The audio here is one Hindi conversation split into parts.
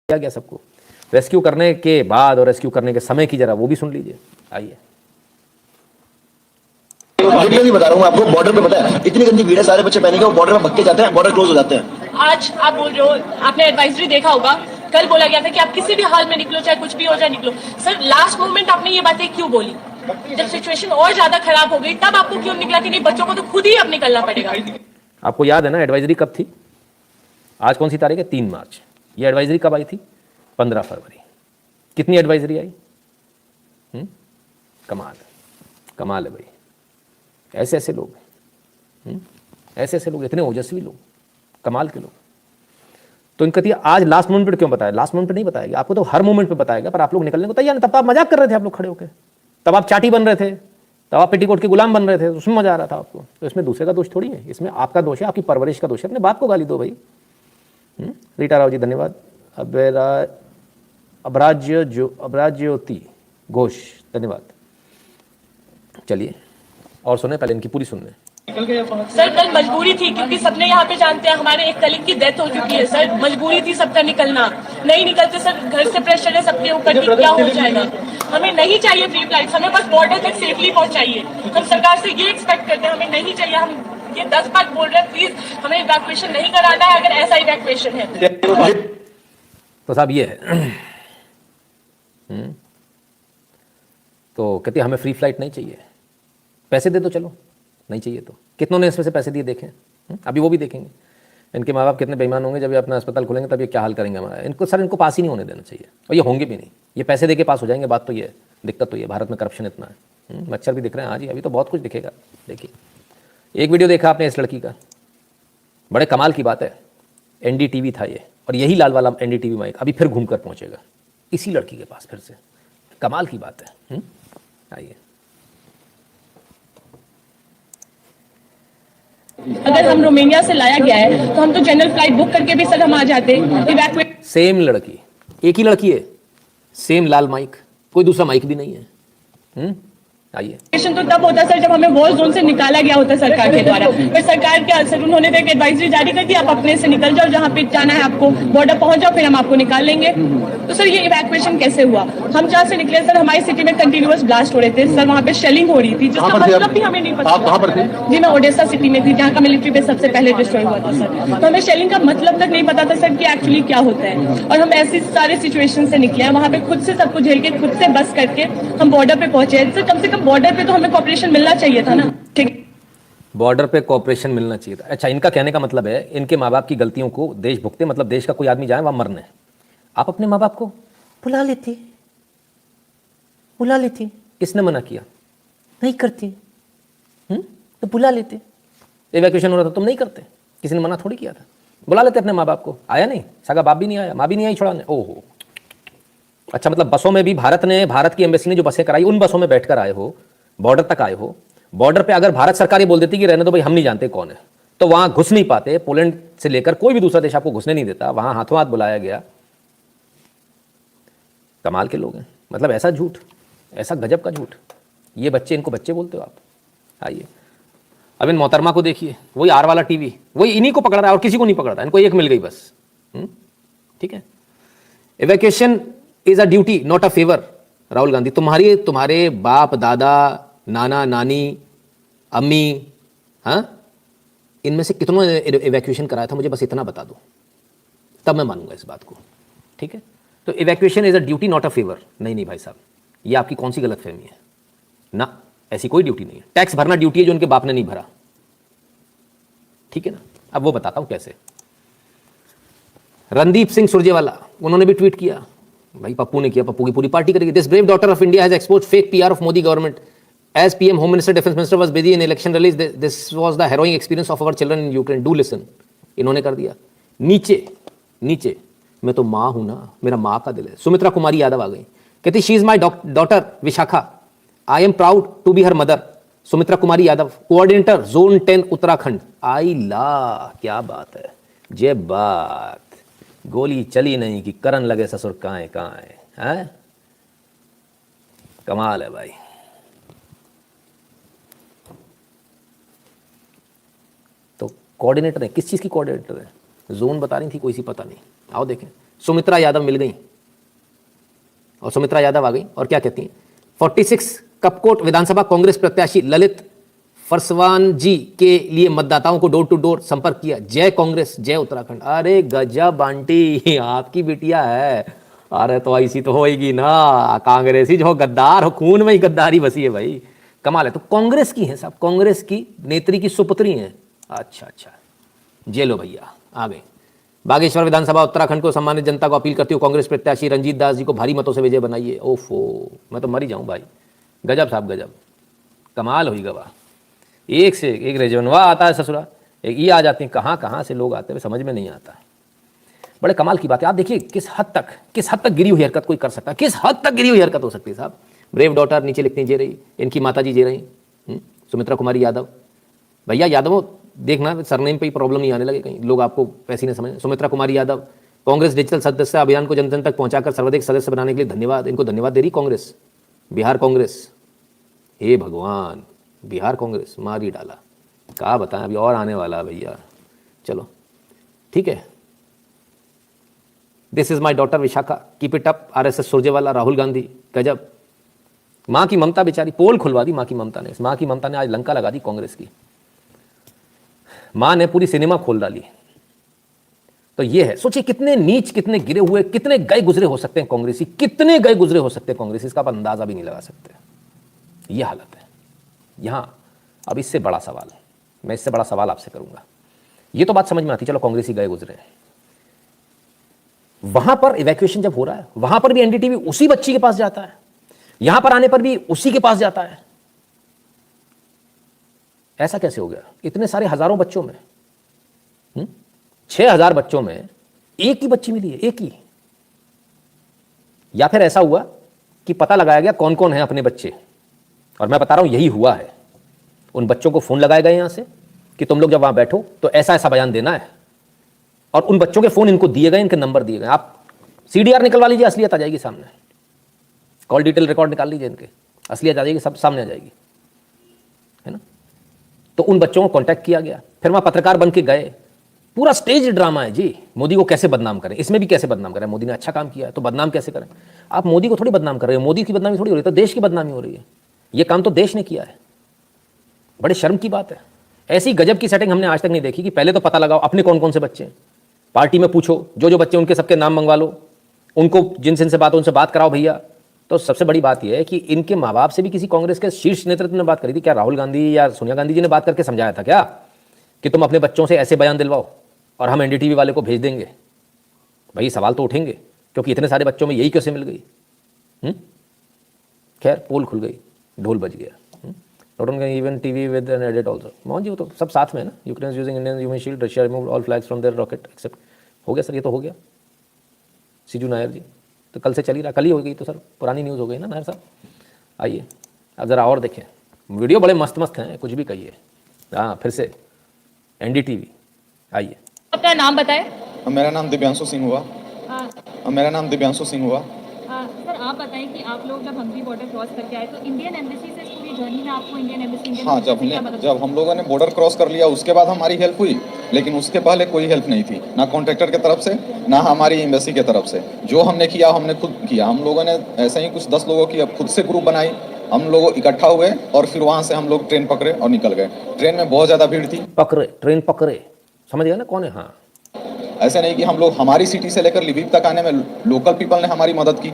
किया गया सबको। रेस्क्यू करने के बाद और रेस्क्यू करने के समय की जरा वो भी सुन लीजिए, आइए। नहीं बता रहा हूँ आपको, बॉर्डर पे पता है इतनी गंदी भीड़ है, सारे बच्चे पहने के वो बॉर्डर में भग के जाते हैं, बॉर्डर क्लोज हो जाते हैं। आज आप बोल रहे हो, आपने एडवाइजरी देखा होगा, कल बोला गया था कि आप किसी भी हाल में निकलो, चाहे कुछ भी हो जाए निकलो। सर लास्ट मोमेंट आपने ये बातें क्यों बोली? जब सिचुएशन और ज्यादा खराब हो गई तब आपको क्यों निकला कि नहीं, बच्चों को तो खुद ही अब निकलना पड़ेगा? आपको याद है ना एडवाइजरी कब थी? आज कौन सी तारीख है? 3 मार्च। ये एडवाइजरी कब आई थी? 15 फरवरी। कितनी एडवाइजरी आई? कमाल, कमाल है भाई। ऐसे ऐसे लोग, ऐसे ऐसे लोग, इतने ओजस्वी लोग, कमाल के लोग। तो इनका आज लास्ट मोमेंट पे क्यों बताया? लास्ट मोमेंट पे नहीं बताएगा, आपको तो हर मोमेंट पे बताएगा, पर आप लोग निकलने को तैयार नहीं। तब तो आप मजाक कर रहे थे, आप लोग खड़े होकर, तब आप चाटी बन रहे थे, तब आप पेटीकोट के गुलाम बन रहे थे, उसमें मजा आ रहा था आपको। तो इसमें दूसरे का दोष थोड़ी है, इसमें आपका दोष है, आपकी परवरिश का दोष है। अपने बाप को गाली दो भाई। रीटा राव जी धन्यवाद। अबराज्योति घोष धन्यवाद। चलिए और सुने, पहले इनकी पूरी सुनने। सर कल मजबूरी थी, क्योंकि सबने यहाँ पे जानते हैं हमारे एक कलीग की डेथ हो चुकी है। सर मजबूरी थी सबका निकलना, नहीं निकलते सर, घर से प्रेशर है सबके ऊपर कि क्या हो जाएगा। हमें नहीं चाहिए फ्री फ्लाइट, हमें बस बॉर्डर तक सेफली पहुंचाइए। हम सरकार से ये एक्सपेक्ट करते हैं, हमें नहीं चाहिए। हम ये 10 बार बोल रहे हैं, प्लीज हमें इवैक्यूएशन नहीं कराना है, अगर ऐसा इवैक्यूएशन है। तो साहब ये है। तो कहते हमें फ्री फ्लाइट नहीं चाहिए, पैसे दे दो, चलो नहीं चाहिए तो। कितनों ने इसमें से पैसे दिए देखें? अभी वो भी देखेंगे। इनके माँ बाप कितने बेईमान होंगे, जब ये अपना अस्पताल खोलेंगे तब ये क्या हाल करेंगे हमारा। इनको सर, इनको पास ही नहीं होने देना चाहिए, और ये होंगे भी नहीं। ये पैसे दे के पास हो जाएंगे, बात तो ये है। दिक्कत तो ये, भारत में करप्शन इतना है। मच्छर भी दिख रहे हैं आज ही, अभी तो बहुत कुछ दिखेगा। देखिए एक वीडियो देखा आपने इस लड़की का, बड़े कमाल की बात है। NDTV था ये, और यही लाल वाला NDTV माइक अभी फिर घूम कर पहुँचेगा इसी लड़की के पास फिर से। कमाल की बात है। आइए। अगर हम रोमानिया से लाया गया है तो हम तो जनरल फ्लाइट बुक करके भी सर हम आ जाते। सेम लड़की, एक ही लड़की है, सेम लाल माइक, कोई दूसरा माइक भी नहीं है। आइए। तो तब होता सर जब हमें वॉर जोन से निकाला गया होता सरकार के द्वारा, पर सरकार के असर उन्होंने तो एक एडवाइजरी जारी कर दी, आप अपने से निकल जाओ, जहाँ पे जाना है आपको, बॉर्डर पहुंच जाओ, फिर हम आपको निकाल लेंगे। तो सर ये इवैक्यूएशन कैसे हुआ? हम जहाँ से निकले सर, हमारी सिटी में कंटिन्यूअस ब्लास्ट हो रहे थे सर, वहाँ पे शेलिंग हो रही थी, जिसका मतलब भी हमें नहीं पता। जी मैं ओडेसा सिटी में थी, जहाँ का मिलिट्री बेस सबसे पहले डिस्ट्रॉय हुआ था सर। तो हमें शेलिंग का मतलब तक नहीं पता था सर कि एक्चुअली क्या होता है। और हम ऐसी सारे सिचुएशन से निकले हैं, वहाँ पे खुद से सब कुछ झेल के, खुद से बस करके हम बॉर्डर पे पहुंचे। सर कम से कम बॉर्डर पे तो हमें कॉपरेशन मिलना चाहिए था ना। ठीक, बॉर्डर पे कॉपरेशन मिलना चाहिए था। अच्छा, इनका कहने का मतलब है इनके माँ बाप की गलतियों को देश भुगते, मतलब देश का कोई आदमी जाए वहां मरने, आप अपने माँ बाप को बुला लेती, बुला लेती। किसने मना किया? नहीं करती। तो बुला लेते। इवैक्यूएशन हो रहा था, तुम नहीं करते, किसी ने मना थोड़ी किया था। बुला लेते अपने माँ बाप को। आया नहीं, सगा बाप भी नहीं आया, माँ भी नहीं आई छुड़ाने। ओहो, अच्छा, मतलब बसों में भी भारत की एम्बेसी ने जो बसें कराई, उन बसों में बैठकर आए हो, बॉर्डर तक आए हो। बॉर्डर पे अगर भारत सरकार ही बोल देती कि रहने दो भाई, हम नहीं जानते कौन है, तो वहां घुस नहीं पाते। पोलैंड से लेकर कोई भी दूसरा देश आपको घुसने नहीं देता, वहां हाथों हाथ बुलाया गया। कमाल के लोग हैं, मतलब ऐसा झूठ, ऐसा गजब का झूठ। ये बच्चे, इनको बच्चे बोलते हो आप? आइए अब इन मोहतरमा को देखिए, वही आर वाला टीवी, वही इन्हीं को पकड़ रहा है और किसी को नहीं पकड़ रहा। इनको एक मिल गई बस। ठीक है। Evacuation is a duty not a favour. Rahul Gandhi, तुम्हारे बाप दादा नाना नानी अम्मी, हाँ, इनमें से कितनों ने इवैक्यूएशन कराया था, मुझे बस इतना बता दो, तब मैं मानूंगा इस बात को। ठीक है। तो evacuation is a duty not a favour. नहीं भाई साहब, ये आपकी कौन सी गलतफहमी है ना? ऐसी कोई ड्यूटी नहीं है। टैक्स भरना ड्यूटी है जो उनके बाप ने नहीं भरा। ठीक है ना? अब वो बताता हूं कैसे। रणदीप सिंह सुरजेवाला, उन्होंने भी ट्वीट किया, भाई पप्पू ने किया, पप्पू की पूरी पार्टी करेगी। This brave daughter of India has exposed fake PR of Modi government as PM Home Minister Defense Minister was busy in election rallies. This was the harrowing experience of our children in Ukraine. Do listen. इन्होंने कर दिया। नीचे मैं तो माँ हूं ना, मेरा माँ का दिल है। सुमित्रा कुमारी यादव आ गई, कहती she is my daughter Vishakha, I am proud to be her mother. Sumitra Kumari Yadav, coordinator zone 10 Uttarakhand. आई ला, क्या बात है, जय बात। गोली चली नहीं कि करन लगे ससुर कहाँ है। कमाल है भाई। कोऑर्डिनेटर है, किस चीज़ की कोऑर्डिनेटर है? जोन बता रही थी कोई सी, पता नहीं। आओ देखें। सुमित्रा यादव मिल गई और सुमित्रा यादव आ गई और क्या कहती हैं, 46 कपकोट विधानसभा कांग्रेस प्रत्याशी ललित फरसवान जी के लिए मतदाताओं को डोर टू डोर संपर्क किया। जय कांग्रेस जय उत्तराखंड। अरे गजब आंटी, आपकी बिटिया है। अरे तो ऐसी तो होएगी ना, कांग्रेसी जो गद्दार हो, खून में ही गद्दारी बसी है भाई, कमाल है। तो कांग्रेस की है साहब, कांग्रेस की नेत्री की सुपुत्री हैं। अच्छा अच्छा, जे लो भैया आ गए। बागेश्वर विधानसभा उत्तराखंड को सम्मानित जनता को अपील करती हूँ, कांग्रेस प्रत्याशी रंजीत दास जी को भारी मतों से विजय बनाइए। ओफो, मैं तो मर ही जाऊँ भाई। गजब साहब गजब, कमाल हुई गवाह। एक से एक रेजवनवा आता है ससुरा, एक ये आ जाते हैं, कहाँ कहाँ से लोग आते हैं समझ में नहीं आता। बड़े कमाल की बात है। आप देखिए किस हद तक गिरी हुई हरकत कोई कर सकता है, किस हद तक गिरी हुई हरकत हो सकती है साहब। ब्रेव डॉटर नीचे लिखती जे रही, इनकी माता जी जे रही सुमित्रा कुमारी यादव। भैया यादवों देखना, सरनेम पे ही प्रॉब्लम नहीं आने लगे कहीं, लोग आपको पैसे नहीं समझ। सुमित्रा कुमारी यादव कांग्रेस डिजिटल सदस्य अभियान को जन जन तक पहुंचाकर सर्वाधिक सदस्य बनाने के लिए धन्यवाद। इनको धन्यवाद दे रही कांग्रेस, बिहार कांग्रेस। हे भगवान, बिहार कांग्रेस मार ही डाला। कहा बताएं, अभी और आने वाला है भैया। चलो ठीक है। This is my daughter Vishakha, keep it up. RSS Surjewala, Rahul Gandhi, गजब। माँ की ममता बेचारी, पोल खुलवा दी माँ की ममता ने। माँ की ममता ने आज लंका लगा दी कांग्रेस की। माँ ने पूरी सिनेमा खोल डाली। तो ये है, सोचिए कितने नीच, कितने गिरे हुए, कितने गए गुजरे हो सकते हैं कांग्रेसी, कितने गए गुजरे हो सकते हैं कांग्रेसी, इसका आप अंदाजा भी नहीं लगा सकते। ये हालत है यहां। अब इससे बड़ा सवाल, मैं इससे बड़ा सवाल आपसे करूंगा। ये तो बात समझ में आती, चलो कांग्रेसी गए गुजरे हैं, वहां पर इवैक्यूएशन जब हो रहा है, वहां पर भी एनडीटीवी उसी बच्ची के पास जाता है, यहां पर आने पर भी उसी के पास जाता है। ऐसा कैसे हो गया? इतने सारे हजारों बच्चों में 6000 बच्चों में एक ही बच्ची मिली है, एक ही। या फिर ऐसा हुआ कि पता लगाया गया कौन कौन है अपने बच्चे, और मैं बता रहा हूं यही हुआ है। उन बच्चों को फोन लगाए गए यहां से कि तुम लोग जब वहां बैठो तो ऐसा ऐसा बयान देना है, और उन बच्चों के फोन इनको दिए गए, इनके नंबर दिए गए। आप सीडीआर निकलवा लीजिए, असलियत आ जाएगी सामने। कॉल डिटेल रिकॉर्ड निकाल लीजिए, इनके असलियत आ जाएगी, सब सामने आ जाएगी, है ना। तो उन बच्चों को कांटेक्ट किया गया, फिर वहां पत्रकार बन के गए। पूरा स्टेज ड्रामा है जी। मोदी को कैसे बदनाम करें, इसमें भी कैसे बदनाम करें। मोदी ने अच्छा काम किया है तो बदनाम कैसे करें। आप मोदी को थोड़ी बदनाम कर रहे हो, मोदी की बदनामी थोड़ी हो रही है, तो देश की बदनामी हो रही है। ये काम तो देश ने किया है, बड़े शर्म की बात है। ऐसी गजब की सेटिंग हमने आज तक नहीं देखी कि पहले तो पता लगाओ अपने कौन कौन से बच्चे हैं, पार्टी में पूछो, जो जो बच्चे उनके सबके नाम मंगवा लो, उनको जिन जिनसे बात उनसे बात कराओ भैया। तो सबसे बड़ी बात यह है कि इनके माँ बाप से भी किसी कांग्रेस के शीर्ष नेतृत्व ने बात करी थी क्या? राहुल गांधी या सोनिया गांधी जी ने बात करके समझाया था क्या कि तुम अपने बच्चों से ऐसे बयान दिलवाओ और हम एनडीटीवी वाले को भेज देंगे? भाई सवाल तो उठेंगे, क्योंकि इतने सारे बच्चों में यही कैसे मिल गई। खैर पोल खुल गई, ढोल बज गया। Not only even TV with an edit also. Mohan ji वो तो सब साथ में है ना। Ukraine is using Indian human shield, Russia remove all flags from their rocket except. हो गया सर, ये तो हो गया। सीजू नायर जी तो कल से चल ही रहा, कल ही हो गई तो सर, पुरानी न्यूज़ हो गई ना नायर साहब। आइए अब ज़रा और देखें, वीडियो बड़े मस्त मस्त हैं, कुछ भी कहिए। हाँ फिर से एनडीटीवी, आइए। अपना नाम बताएं। मेरा नाम दिव्यांशु सिंह हुआ। मेरा नाम दिव्यांशु सिंह हुआ। सर आप बताएं कि आप लोग जब हंगरी बॉर्डर क्रॉस करके आए तो इंडियन एम्बेसी से इस पूरी जर्नी में आपको इंडियन एम्बेसी हाँ, जब हम लोगों ने बॉर्डर क्रॉस कर लिया उसके बाद हमारी हेल्प हुई, लेकिन उसके पहले कोई हेल्प नहीं थी, ना कॉन्ट्रैक्टर की तरफ से ना हमारी एम्बेसी की तरफ से। जो हमने किया हमने खुद किया। हम लोगों ने ऐसे ही कुछ 10 लोगों की खुद से ग्रुप बनाई, हम लोग इकट्ठा हुए और फिर वहाँ से हम लोग ट्रेन पकड़े और निकल गए। ट्रेन में बहुत ज़्यादा भीड़ थी। पकड़े, ट्रेन पकड़े, समझ गए ना कौन है। हाँ, ऐसे नहीं कि हम लोग हमारी सिटी से लेकर लिविव तक आने में लोकल पीपल ने हमारी मदद की।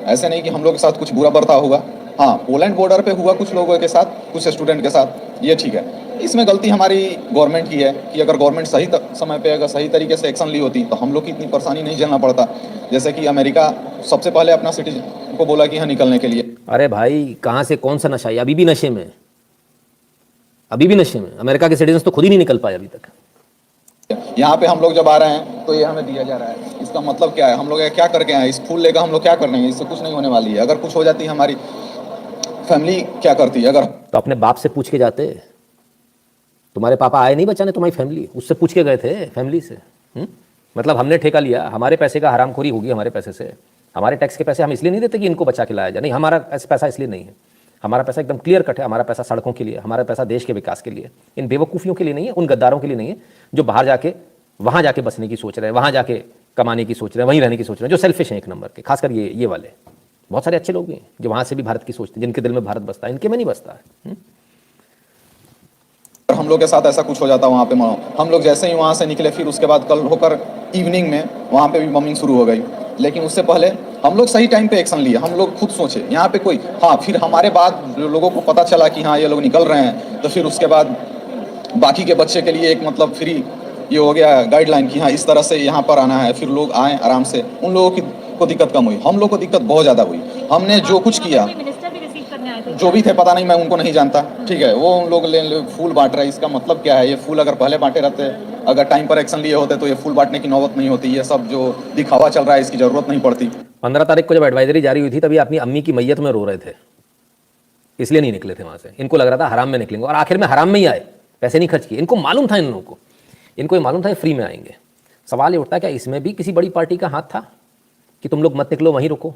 ऐसे नहीं कि हम लोग के साथ कुछ बुरा बर्ताव हुआ। हाँ, पोलैंड बॉर्डर पे हुआ कुछ लोगों के साथ, कुछ स्टूडेंट के साथ, ये ठीक है। इसमें गलती हमारी गवर्नमेंट की है कि अगर गवर्नमेंट सही समय पे अगर सही तरीके से एक्शन ली होती तो हम लोग की इतनी परेशानी नहीं झेलना पड़ता। जैसे कि अमेरिका सबसे पहले अपना सिटीजन को बोला कि यहाँ निकलने के लिए। अरे भाई कहाँ से कौन सा नशा है, अभी भी नशे में, अभी भी नशे में। अमेरिका के सिटीजन तो खुद ही नहीं निकल पाए अभी तक। यहाँ पे हम लोग जब आ रहे हैं तो ये हमें दिया जा रहा है। इसका मतलब क्या है? हम लोग क्या करके आए? इस फूल लेकर हम लोग क्या कर रहे हैं? इससे कुछ नहीं होने वाली है। अगर कुछ हो जाती है हमारी फैमिली क्या करती है? अगर तो अपने बाप से पूछ के जाते। तुम्हारे पापा आए नहीं बचाने तुम्हारी फैमिली, उससे पूछ के गए थे फैमिली से। मतलब हमने ठेका लिया, हमारे पैसे का हरामखोरी होगी हमारे पैसे से। हमारे टैक्स के पैसे हम इसलिए नहीं देते कि इनको बचा के लाया जाए, नहीं, हमारा पैसा इसलिए नहीं है। हमारा पैसा एकदम क्लियर कट है। हमारा पैसा सड़कों के लिए, हमारा पैसा देश के विकास के लिए, इन बेवकूफ़ियों के लिए नहीं है, उन गद्दारों के लिए नहीं है जो बाहर जाके वहाँ जाके बसने की सोच रहे हैं, वहाँ जाके कमाने की सोच रहे हैं, वहीं रहने की सोच रहे हैं, जो सेल्फिश हैं एक नंबर के, खासकर ये वाले। बहुत सारे अच्छे लोग भी हैं जो वहाँ से भी भारत की सोचते हैं, जिनके दिल में भारत बसता है, इनके में नहीं बसता है। और हम लोग के साथ ऐसा कुछ हो जाता वहाँ पे, हम लोग जैसे ही वहाँ से निकले, फिर उसके बाद कल होकर इवनिंग में वहाँ पे भी बमिंग शुरू हो गई। लेकिन उससे पहले हम लोग सही टाइम पे एक्शन लिए, हम लोग खुद सोचे यहाँ पे कोई, हाँ फिर हमारे बाद लोगों को पता चला कि हाँ ये लोग निकल रहे हैं, तो फिर उसके बाद बाकी के बच्चे के लिए एक मतलब फ्री ये हो गया गाइडलाइन कि हाँ इस तरह से यहाँ पर आना है, फिर लोग आए आराम से। उन लोगों को दिक्कत कम हुई, हम लोग को दिक्कत बहुत ज़्यादा हुई। हमने जो कुछ किया, मिनिस्टर भी रिसीव करने आए थे, जो भी थे पता नहीं, मैं उनको नहीं जानता, ठीक है, वो उन लोग फूल बांट रहे हैं। इसका मतलब क्या है? ये फूल अगर पहले बांटे रहते, अगर टाइम पर एक्शन लिए होते तो ये फूल बांटने की नौबत नहीं होती। ये सब जो दिखावा चल रहा है इसकी जरूरत नहीं पड़ती। 15 तारीख को जब एडवाइजरी जारी हुई थी तभी अपनी अम्मी की मैयत में रो रहे थे, इसलिए नहीं निकले थे वहाँ से। इनको लग रहा था हराम में निकलेंगे, और आखिर में हराम में ही आए, पैसे नहीं खर्च किए। इनको मालूम था, इन लोगों को, इनको ये मालूम था फ्री में आएंगे। सवाल ये उठता है क्या इसमें भी किसी बड़ी पार्टी का हाथ था कि तुम लोग मत निकलो, वहीं रुको?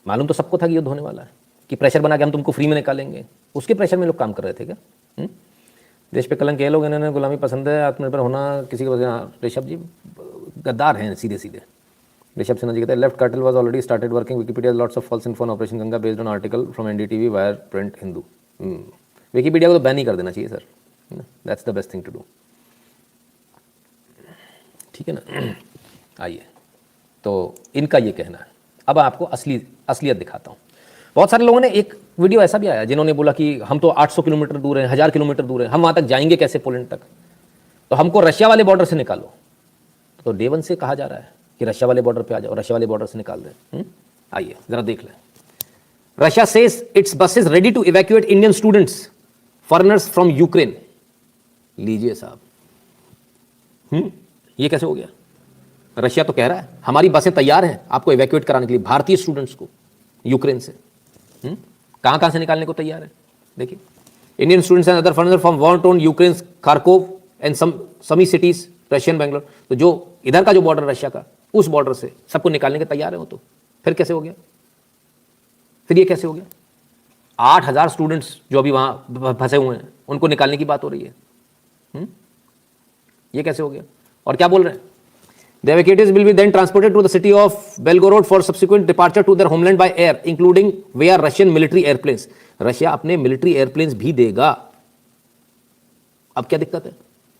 मालूम तो सबको था कि युद्ध होने वाला है, कि प्रेशर बना के हम तुमको फ्री में निकालेंगे। उसके प्रेशर में लोग काम कर रहे थे क्या? देश पे कलंक, ये लोग इन्होंने गुलामी पसंद है, आत्मनिर्भर होना किसी की वजह। ऋषभ जी गद्दार हैं सीधे सीधे। ऋषभ सिन्हा जी कहते हैं left cartel was already started working, Wikipedia lots of false info on operation Ganga based on article from NDTV Wire Print Hindu. Wikipedia को तो बैन ही कर देना चाहिए sir, that's the best thing to do. ठीक है ना? आइए, तो इनका ये कहना है। अब आपको असलियत दिखाता हूँ। बहुत सारे लोगों ने, एक वीडियो ऐसा भी आया जिन्होंने बोला कि हम तो 800 किलोमीटर दूर हैं, 1000 किलोमीटर दूर हैं, हम वहाँ तक जाएंगे कैसे पोलैंड तक? तो हमको रशिया वाले बॉर्डर से निकालो। तो डे वन से कहा जा रहा है कि रशिया वाले बॉर्डर पे आ जाओ, रशिया वाले बॉर्डर से निकाल रहे हैं। आइए ज़रा देख लें। Russia says its buses ready to evacuate Indian students foreigners from Ukraine. लीजिए साहब, ये कैसे हो गया? रशिया तो कह रहा है हमारी बसें तैयार हैं आपको इवैक्यूएट कराने के लिए, भारतीय स्टूडेंट्स को यूक्रेन से। कहां से निकालने को तैयार है? देखिए, Indian students and other foreigners from war tone Ukraine Kharkov and समी सिटीज रशियन बेंगलोर। तो जो इधर का जो बॉर्डर रशिया का, उस बॉर्डर से सबको निकालने के तैयार है वो। तो फिर कैसे हो गया? फिर ये कैसे हो गया? 8000 स्टूडेंट्स जो अभी वहां फंसे हुए हैं उनको निकालने की बात हो रही है। ये कैसे हो गया? और क्या बोल रहे हैं? The evacuees will be then transported to the city of Belgorod for subsequent departure to their homeland by air, including via Russian military airplanes. Russia अपने मिलिट्री एयरप्लेन्स भी देगा। अब क्या दिक्कत है?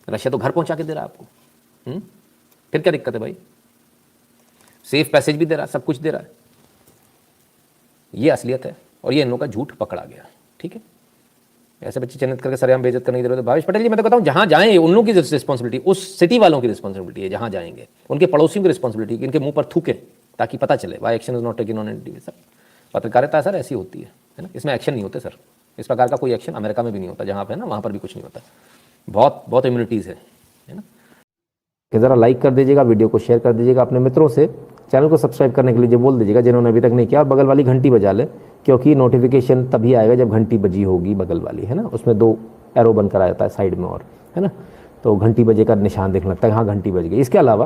रशिया तो घर पहुंचा के दे रहा है आपको। फिर क्या दिक्कत है भाई? सेफ पैसेज भी दे रहा है, सब कुछ दे रहा है। ये असलियत है, और ये इन लोगों का झूठ पकड़ा गया। ठीक है, ऐसे बच्चे चिन्हित करके सरेआम बेइज्जत करने की जरूरत है। भावेश पटेल जी, मैं तो कहता हूँ जहाँ जाएं उन लोगों की रिस्पॉन्सिबिलिटी, उस सिटी वालों की रिस्पॉन्सिबिलिटी है जहाँ जाएंगे, उनके पड़ोसियों की रिस्पॉन्सिबिलिटी कि इनके मुंह पर थूकें ताकि पता चले why action is not taken on NDTV. Sir, पत्रकारिता सर ऐसी होती है ना, इसमें एक्शन नहीं होते सर। इस प्रकार का कोई एक्शन अमेरिका में भी नहीं होता, जहाँ पे है ना वहाँ पर भी कुछ नहीं होता। बहुत इम्यूनिटीज़ है ना। कि ज़रा लाइक कर दीजिएगा, वीडियो को शेयर कर दीजिएगा अपने मित्रों से, चैनल को सब्सक्राइब करने के लिए जो बोल दीजिएगा जिन्होंने अभी तक नहीं किया, और बगल वाली घंटी बजा ले, क्योंकि नोटिफिकेशन तभी आएगा जब घंटी बजी होगी बगल वाली, है ना। उसमें 2 एरो बनकर आ जाता है साइड में, और है ना, तो घंटी बजे का निशान देखने लगता है हाँ घंटी बज गई। इसके अलावा